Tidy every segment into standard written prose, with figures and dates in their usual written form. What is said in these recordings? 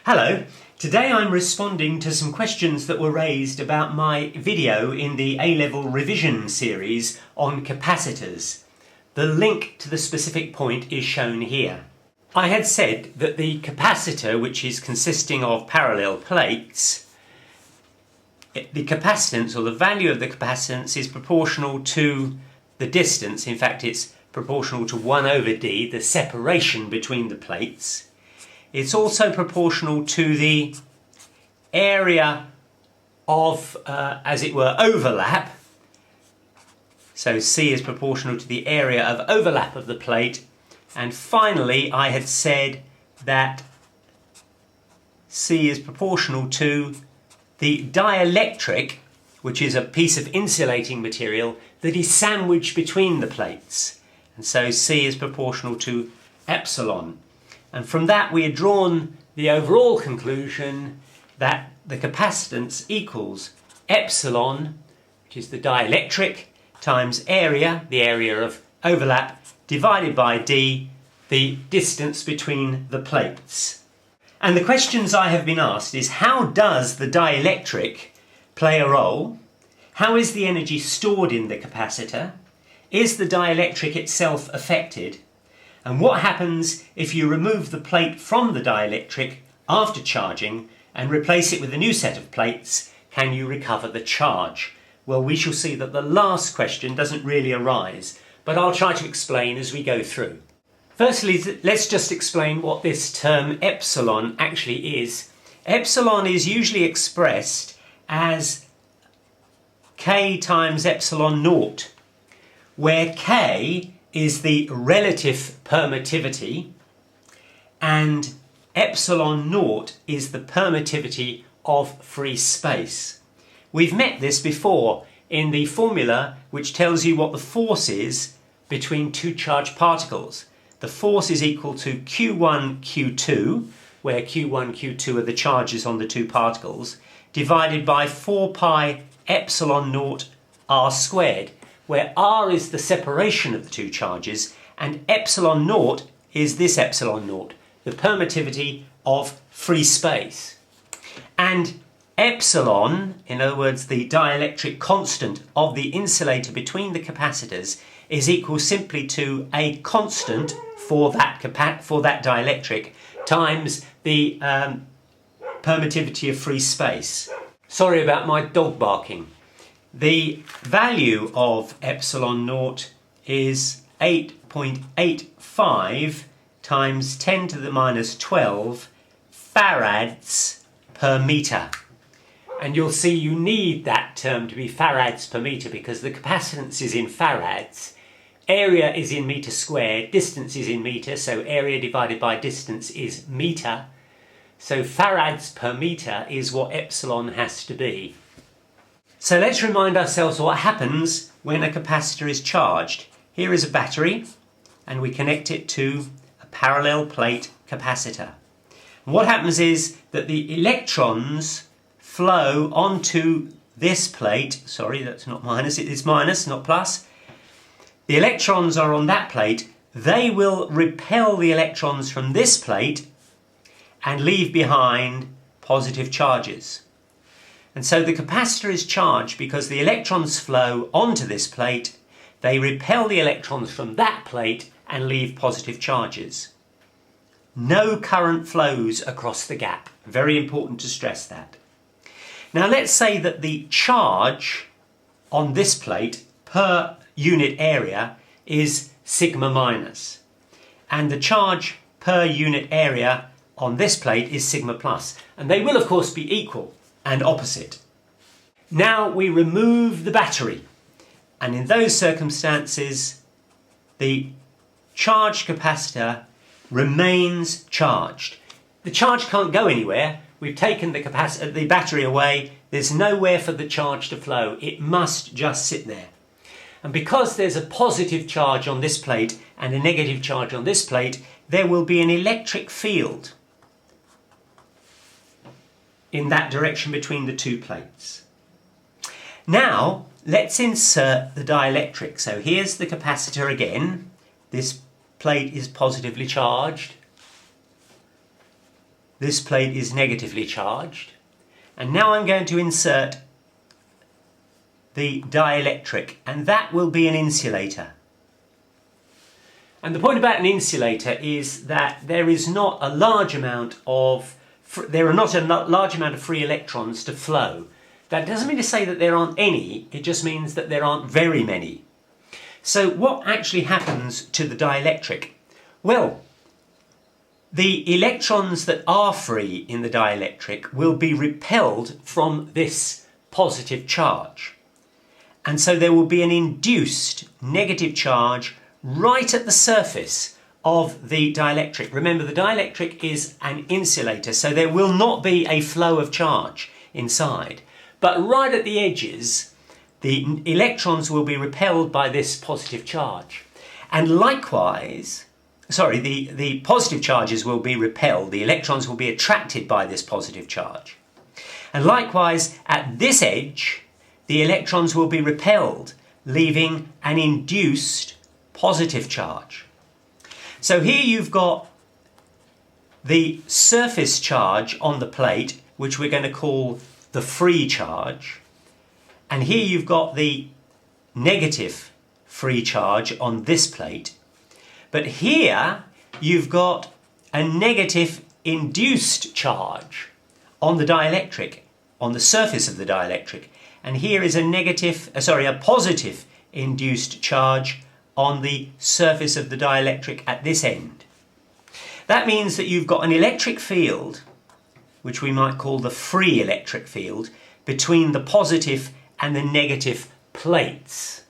Hello, today I'm responding to some questions that were raised about my video in the A-level revision series on capacitors. The link to the specific point is shown here. I had said that the capacitor, which is consisting of parallel plates, the capacitance or the value of the capacitance is proportional to the distance. In fact, it's proportional to 1 over d, the separation between the plates. It's also proportional to the area of, as it were, overlap. So C is proportional to the area of overlap of the plate. And finally, I had said that C is proportional to the dielectric, which is a piece of insulating material that is sandwiched between the plates. And so C is proportional to epsilon. And from that we had drawn the overall conclusion that the capacitance equals epsilon, which is the dielectric, times area, the area of overlap, divided by d, the distance between the plates. And the questions I have been asked is, how does the dielectric play a role? How is the energy stored in the capacitor? Is the dielectric itself affected? And what happens if you remove the plate from the dielectric after charging and replace it with a new set of plates? Can you recover the charge? Well, we shall see that the last question doesn't really arise, but I'll try to explain as we go through. Firstly, let's just explain what this term epsilon actually is. Epsilon is usually expressed as K times epsilon naught, where K is the relative permittivity and epsilon naught is the permittivity of free space. We've met this before in the formula which tells you what the force is between two charged particles. The force is equal to Q1, Q2, where Q1, Q2 are the charges on the two particles, divided by 4 pi epsilon naught r squared, where r is the separation of the two charges and epsilon naught is this epsilon naught, the permittivity of free space. And epsilon, in other words the dielectric constant of the insulator between the capacitors, is equal simply to a constant for that dielectric times the permittivity of free space. Sorry about my dog barking. The value of epsilon naught is 8.85 times 10 to the minus 12 farads per meter. And you'll see you need that term to be farads per meter because the capacitance is in farads, area is in meter squared, distance is in meter, so area divided by distance is meter. So farads per meter is what epsilon has to be. So let's remind ourselves what happens when a capacitor is charged. Here is a battery and we connect it to a parallel plate capacitor. And what happens is that the electrons flow onto this plate. Sorry, that's not minus, it is minus, not plus. The electrons are on that plate. They will repel the electrons from this plate and leave behind positive charges. And so the capacitor is charged because the electrons flow onto this plate, they repel the electrons from that plate and leave positive charges. No current flows across the gap. Very important to stress that. Now let's say that the charge on this plate per unit area is sigma minus, and the charge per unit area on this plate is sigma plus, and they will of course be equal and opposite. Now we remove the battery, and in those circumstances the charged capacitor remains charged. The charge can't go anywhere. We've taken the battery away. There's nowhere for the charge to flow. It must just sit there. And because there's a positive charge on this plate and a negative charge on this plate, there will be an electric field in that direction between the two plates. Now let's insert the dielectric. So here's the capacitor again. This plate is positively charged. this plate is negatively charged. And now I'm going to insert the dielectric, and that will be an insulator. And the point about an insulator is that there is not a large amount of free electrons to flow. That doesn't mean to say that there aren't any, it just means that there aren't very many. So what actually happens to the dielectric? Well, the electrons that are free in the dielectric will be repelled from this positive charge. And so there will be an induced negative charge right at the surface of the dielectric. Remember, the dielectric is an insulator, so there will not be a flow of charge inside. But right at the edges, the electrons will be repelled by this positive charge. And likewise, the positive charges will be repelled, the electrons will be attracted by this positive charge. And likewise, at this edge, the electrons will be repelled, leaving an induced positive charge. So here you've got the surface charge on the plate, which we're going to call the free charge. And here you've got the negative free charge on this plate. But here you've got a negative induced charge on the dielectric, on the surface of the dielectric. And here is a positive induced charge on the surface of the dielectric at this end. That means that you've got an electric field, which we might call the free electric field, between the positive and the negative plates.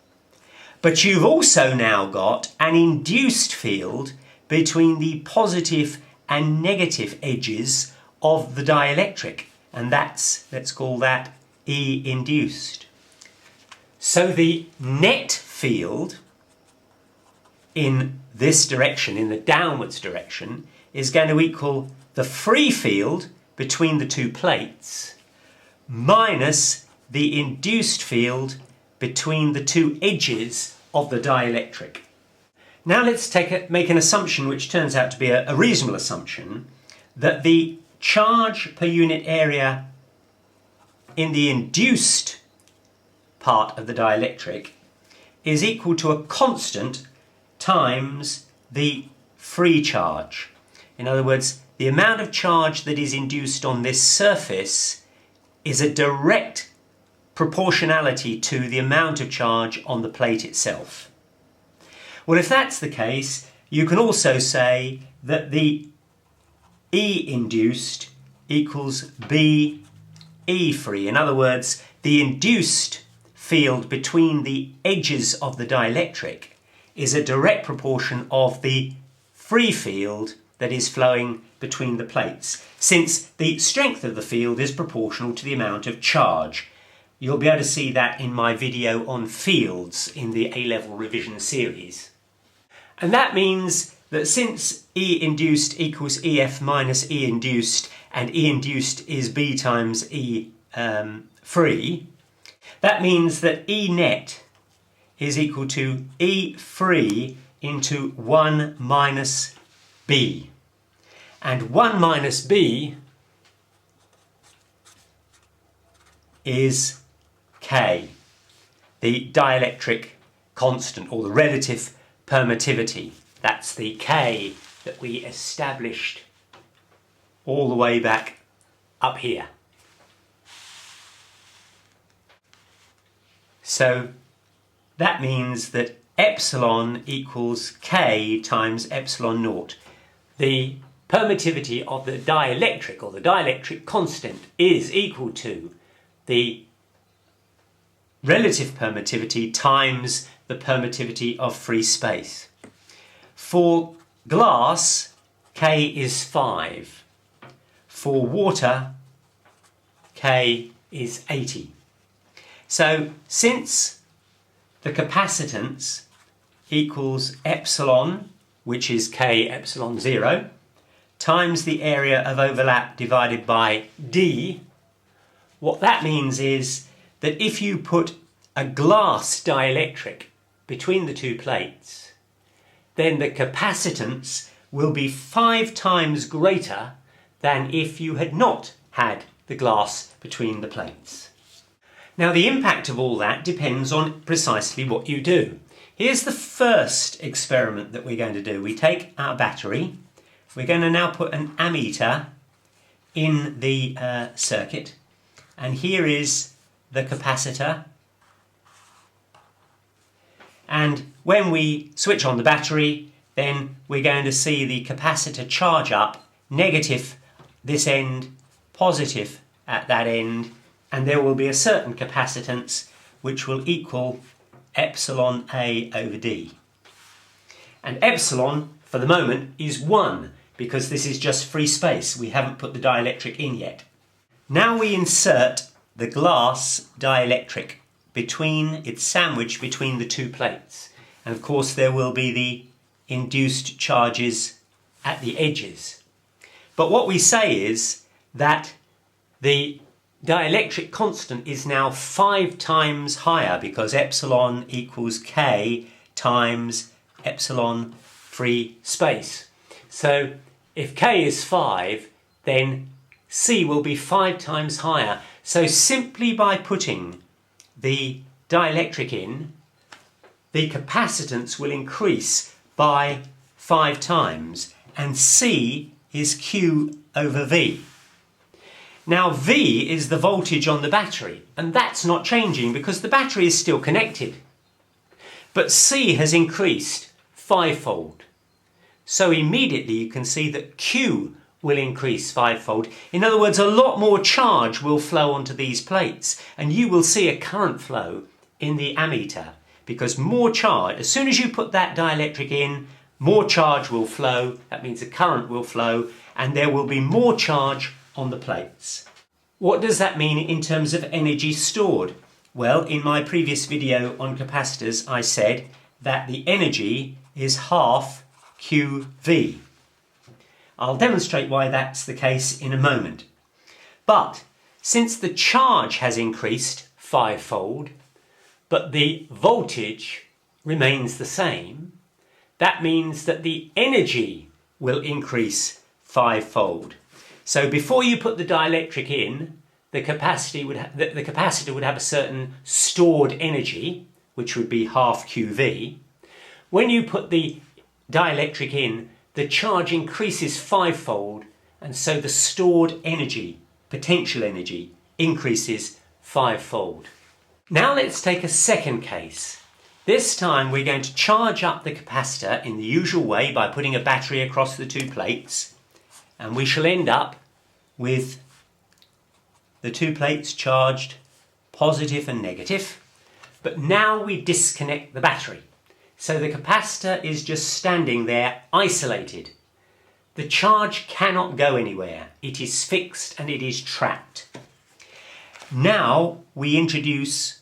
But you've also now got an induced field between the positive and negative edges of the dielectric, and let's call that E induced. So the net field in this direction, in the downwards direction, is going to equal the free field between the two plates minus the induced field between the two edges of the dielectric. Now let's make an assumption which turns out to be a reasonable assumption, that the charge per unit area in the induced part of the dielectric is equal to a constant times the free charge. In other words, the amount of charge that is induced on this surface is a direct proportionality to the amount of charge on the plate itself. Well, if that's the case, you can also say that the E induced equals B E free. In other words, the induced field between the edges of the dielectric is a direct proportion of the free field that is flowing between the plates, since the strength of the field is proportional to the amount of charge. You'll be able to see that in my video on fields in the A-level revision series. And that means that since E induced equals EF minus E induced, and E induced is B times E free, that means that E net is equal to E free into 1 minus B. And 1 minus B is K, the dielectric constant, or the relative permittivity. That's the K that we established all the way back up here. So that means that epsilon equals K times epsilon naught. The permittivity of the dielectric, or the dielectric constant, is equal to the relative permittivity times the permittivity of free space. For glass, K is 5. For water, K is 80. So since the capacitance equals epsilon, which is K epsilon 0, times the area of overlap divided by D, what that means is that if you put a glass dielectric between the two plates, then the capacitance will be 5 times greater than if you had not had the glass between the plates. Now the impact of all that depends on precisely what you do. Here's the first experiment that we're going to do. We take our battery, we're going to now put an ammeter in the circuit, and here is the capacitor, and when we switch on the battery, then we're going to see the capacitor charge up, negative this end, positive at that end, and there will be a certain capacitance which will equal epsilon A over D. And epsilon, for the moment, is 1, because this is just free space. We haven't put the dielectric in yet. Now we insert the glass dielectric it's sandwiched between the two plates. And of course there will be the induced charges at the edges. But what we say is that the dielectric constant is now 5 times higher, because epsilon equals K times epsilon free space. So if K is 5, then C will be 5 times higher. So simply by putting the dielectric in, the capacitance will increase by 5 times, and C is Q over V. Now V is the voltage on the battery, and that's not changing because the battery is still connected. But C has increased 5-fold. So immediately you can see that Q will increase 5-fold. In other words, a lot more charge will flow onto these plates, and you will see a current flow in the ammeter, because more charge, as soon as you put that dielectric in, more charge will flow. That means a current will flow, and there will be more charge on the plates. What does that mean in terms of energy stored? Well, in my previous video on capacitors, I said that the energy is half QV. I'll demonstrate why that's the case in a moment. But since the charge has increased 5-fold, but the voltage remains the same, that means that the energy will increase 5-fold. So before you put the dielectric in, the capacitor would have a certain stored energy, which would be half QV. When you put the dielectric in, the charge increases 5-fold, and so the stored energy, potential energy, increases 5-fold. Now let's take a second case. This time we're going to charge up the capacitor in the usual way by putting a battery across the two plates, and we shall end up with the two plates charged positive and negative. But now we disconnect the battery. So the capacitor is just standing there isolated. The charge cannot go anywhere. It is fixed and it is trapped. Now we introduce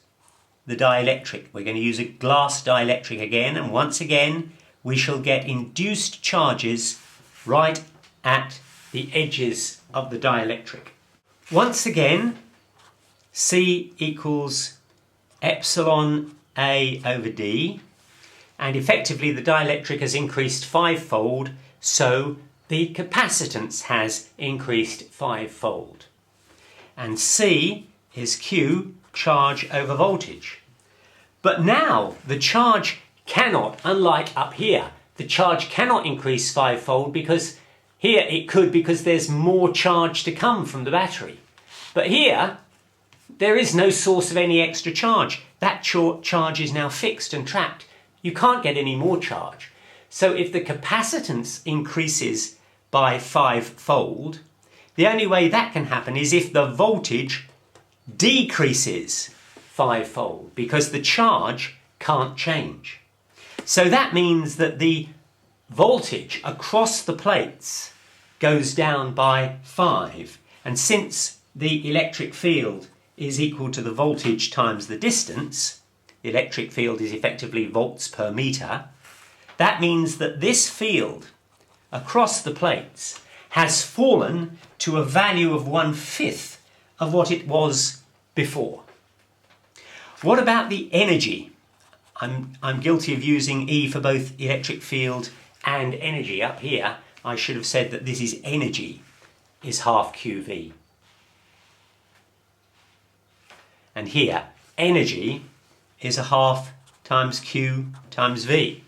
the dielectric. We're going to use a glass dielectric again, and once again we shall get induced charges right at the edges of the dielectric. Once again, C equals epsilon A over D, and effectively the dielectric has increased 5-fold, so the capacitance has increased 5-fold. And C is Q, charge over voltage. But now the charge cannot, unlike up here, the charge cannot increase 5-fold, because here it could, because there's more charge to come from the battery. But here, there is no source of any extra charge. That charge is now fixed and trapped. You can't get any more charge. So if the capacitance increases by 5-fold, the only way that can happen is if the voltage decreases 5-fold, because the charge can't change. So that means that the voltage across the plates goes down by 5. And since the electric field is equal to the voltage times the distance, the electric field is effectively volts per meter, that means that this field across the plates has fallen to a value of 1/5 of what it was before. What about the energy? I'm guilty of using E for both electric field and energy. Up here I should have said that this is energy. is half QV. And here, energy is a half times Q times V.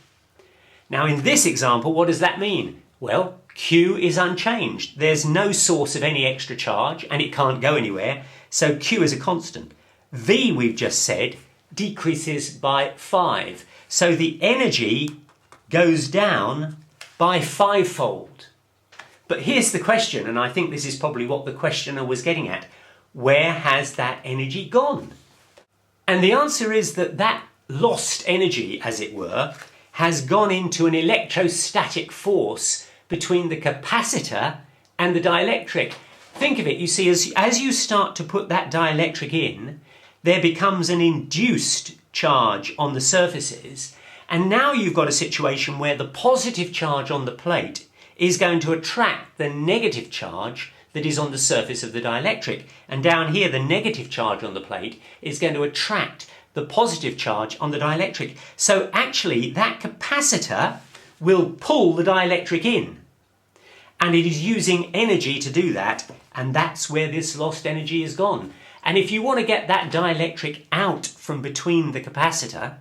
Now in this example, what does that mean? Well, Q is unchanged. There's no source of any extra charge and it can't go anywhere, so Q is a constant. V, we've just said, decreases by 5. So the energy goes down by 5-fold. But here's the question, and I think this is probably what the questioner was getting at. Where has that energy gone? And the answer is that that lost energy, as it were, has gone into an electrostatic force between the capacitor and the dielectric. Think of it, you see, as you start to put that dielectric in, there becomes an induced charge on the surfaces, and now you've got a situation where the positive charge on the plate is going to attract the negative charge that is on the surface of the dielectric. And down here, the negative charge on the plate is going to attract the positive charge on the dielectric. So actually, that capacitor will pull the dielectric in. And it is using energy to do that, and that's where this lost energy is gone. And if you want to get that dielectric out from between the capacitor,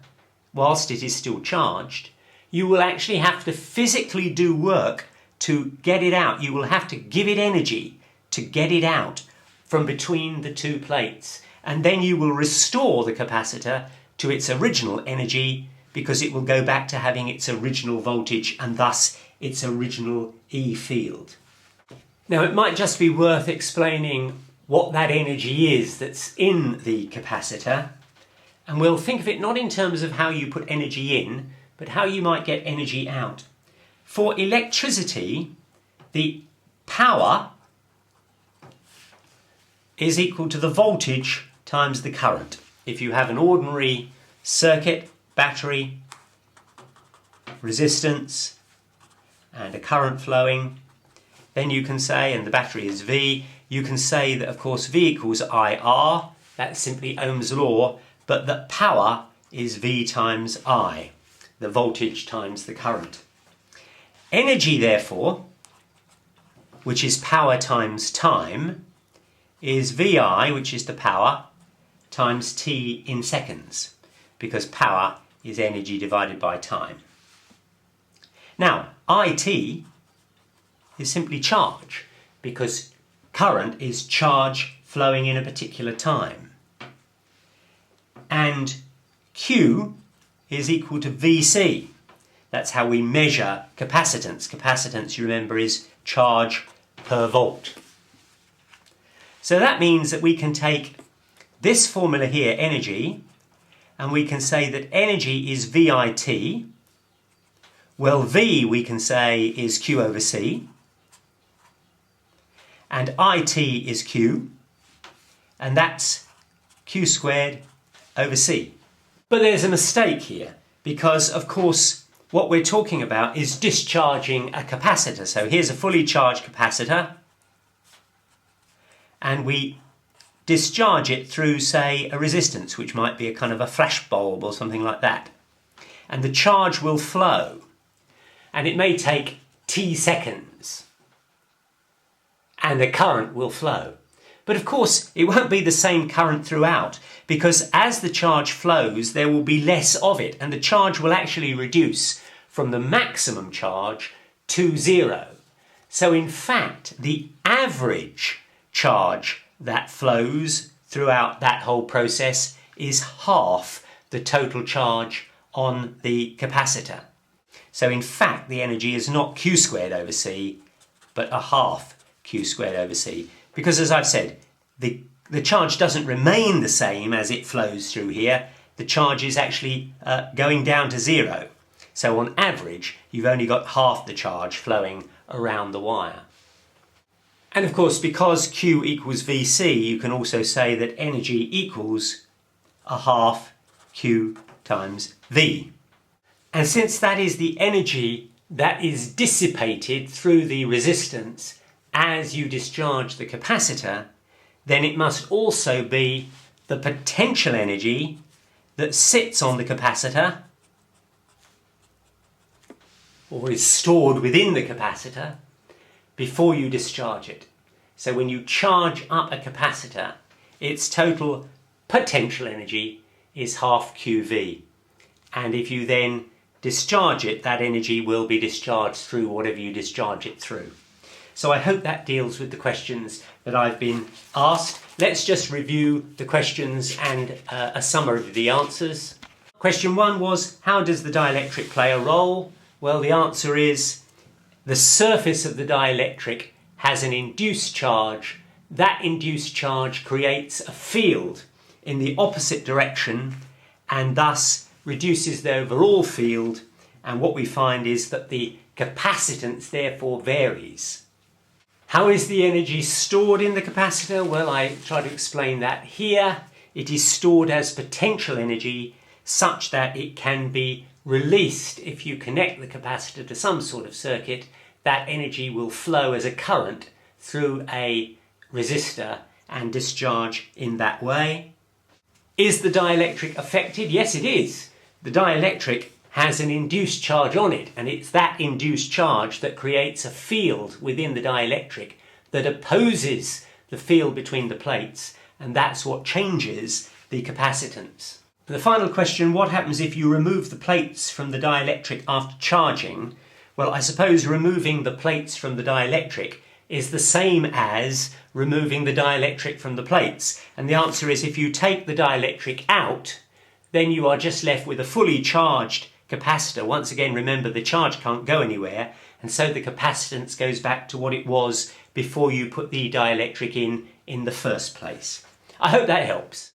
whilst it is still charged, you will actually have to physically do work to get it out. You will have to give it energy to get it out from between the two plates. And then you will restore the capacitor to its original energy, because it will go back to having its original voltage and thus its original E field. Now it might just be worth explaining what that energy is that's in the capacitor, and we'll think of it not in terms of how you put energy in, but how you might get energy out. For electricity, the power is equal to the voltage times the current. If you have an ordinary circuit, battery, resistance, and a current flowing, then you can say, and the battery is V, you can say that of course V equals IR, that's simply Ohm's law, but that power is V times I, the voltage times the current. Energy, therefore, which is power times time, is VI, which is the power, times T in seconds, because power is energy divided by time. Now, IT is simply charge, because current is charge flowing in a particular time. And Q is equal to VC. That's how we measure capacitance. Capacitance, you remember, is charge per volt. So that means that we can take this formula here, energy, and we can say that energy is VIT. Well, V we can say is Q over C, and IT is Q, and that's Q squared over C. But there's a mistake here, because of course what we're talking about is discharging a capacitor. So here's a fully charged capacitor, and we discharge it through, say, a resistance, which might be a kind of a flash bulb or something like that. And the charge will flow, and it may take T seconds, and the current will flow. But of course, it won't be the same current throughout, because as the charge flows, there will be less of it, and the charge will actually reduce from the maximum charge to 0. So in fact, the average charge that flows throughout that whole process is half the total charge on the capacitor. So in fact, the energy is not Q squared over C, but a half Q squared over C. Because as I've said, the charge doesn't remain the same as it flows through here. The charge is actually going down to 0. So on average, you've only got half the charge flowing around the wire. And of course, because Q equals VC, you can also say that energy equals a half Q times V. And since that is the energy that is dissipated through the resistance as you discharge the capacitor, then it must also be the potential energy that sits on the capacitor, or is stored within the capacitor, before you discharge it. So when you charge up a capacitor, its total potential energy is half QV. And if you then discharge it, that energy will be discharged through whatever you discharge it through. So I hope that deals with the questions that I've been asked. Let's just review the questions and a summary of the answers. Question 1 was, how does the dielectric play a role? Well, the answer is the surface of the dielectric has an induced charge. That induced charge creates a field in the opposite direction and thus reduces the overall field, and what we find is that the capacitance therefore varies. How is the energy stored in the capacitor? Well, I try to explain that here. It is stored as potential energy such that it can be released if you connect the capacitor to some sort of circuit. That energy will flow as a current through a resistor and discharge in that way. Is the dielectric affected? Yes, it is. The dielectric has an induced charge on it, and it's that induced charge that creates a field within the dielectric that opposes the field between the plates, and that's what changes the capacitance. The final question, what happens if you remove the plates from the dielectric after charging? Well, I suppose removing the plates from the dielectric is the same as removing the dielectric from the plates. And the answer is, if you take the dielectric out, then you are just left with a fully charged capacitor. Once again, remember, the charge can't go anywhere, and so the capacitance goes back to what it was before you put the dielectric in the first place. I hope that helps.